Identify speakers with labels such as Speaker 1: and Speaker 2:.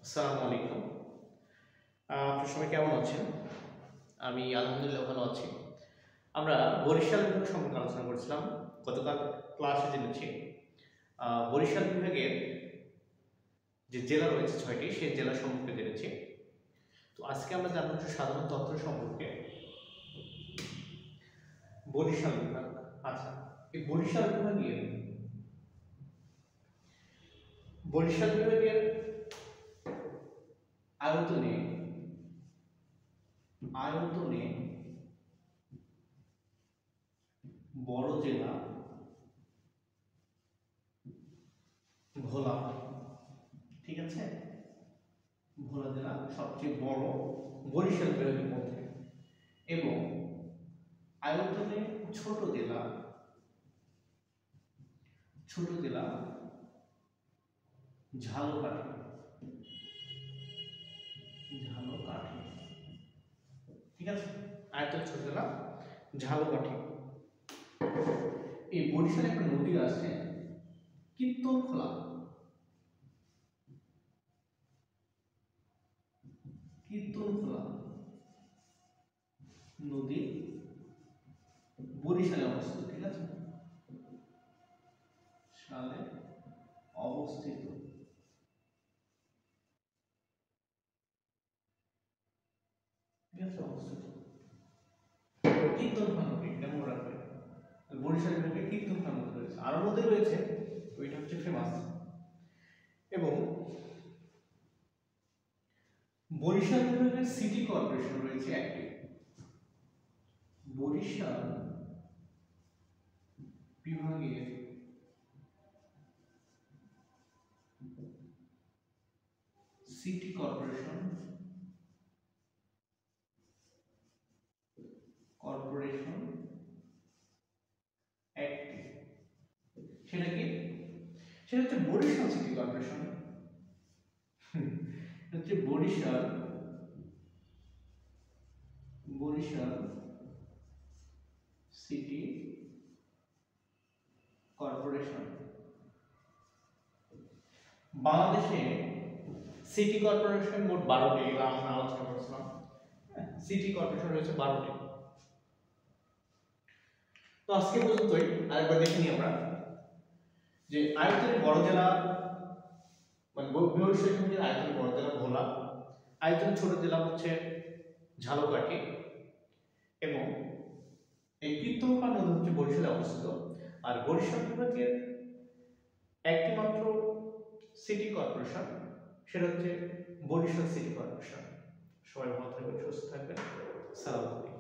Speaker 1: আসসালামু আলাইকুম। আপনার সবাই কেমন আছেন? আমি আলহামদুলিল্লাহ ভালো আছি। আমরা বরিশাল বিভাগ সম্পর্কে আলোচনা করছিলাম। গতকাল ক্লাসে জেনেছি বরিশাল বিভাগের যে জেলা রয়েছে ৬টি সেই জেলা সম্পর্কে জেনেছি। তো আজকে আমরা জানবো কিছু সাধারণ তথ্য সম্পর্কে। বরিশাল বিভাগ। আচ্ছা, এই বরিশাল বিভাগের আয়তনে আয়তনে বড় জেলা ভোলা। ঠিক আছে, ভোলা জেলা সবচেয়ে বড় বরিশাল বিভাগের মধ্যে, এবং আয়তনে ছোট জেলা ঝালকাঠি। ঠিক আছে, আয়তনে ছোট জেলা ঝালকাঠি। এই বরিশালে একটা নদী আছে কীর্তনখোলা। নদী বরিশালে অবস্থিত। ঠিক আছে, সালে অবস্থিত। ঠিক আছে, অবস্থিত কীর্তনখোলা নদী, এটা মনে রাখবেন। বরিশাল বিভাগে কীর্তনখোলা নদী রয়েছে, আরো নদী রয়েছে, ওইটা হচ্ছে ফেমাস। এবং বরিশাল বিভাগের সিটি কর্পোরেশন রয়েছে একটি। বরিশাল বিভাগের সিটি কর্পোরেশন একটি। সেটা কি? সেটা হচ্ছে বরিশাল সিটি কর্পোরেশন। হচ্ছে বরিশাল সিটি কর্পোরেশন। বাংলাদেশে সিটি কর্পোরেশন মোট 12টি, এগুলো আমরা আলোচনা করেছিলাম। সিটি কর্পোরেশন রয়েছে 12টি। তো আজকে পর্যন্তই। আরেকবার দেখে নিই আমরা যে আয়তনে বড় জেলা, মানে বরিশাল বিভাগের আয়তনে বড় জেলা ভোলা, আয়তনে ছোট জেলা হচ্ছে ঝালকাঠি, এবং এই কীর্তনখোলা নদী হচ্ছে বরিশালে অবস্থিত। আর বরিশাল বিভাগের একটি মাত্র সিটি কর্পোরেশন, সেটা হচ্ছে বরিশাল সিটি কর্পোরেশন। সবাই ভালো থাকবেন, সুস্থ থাকবেন। সালাম।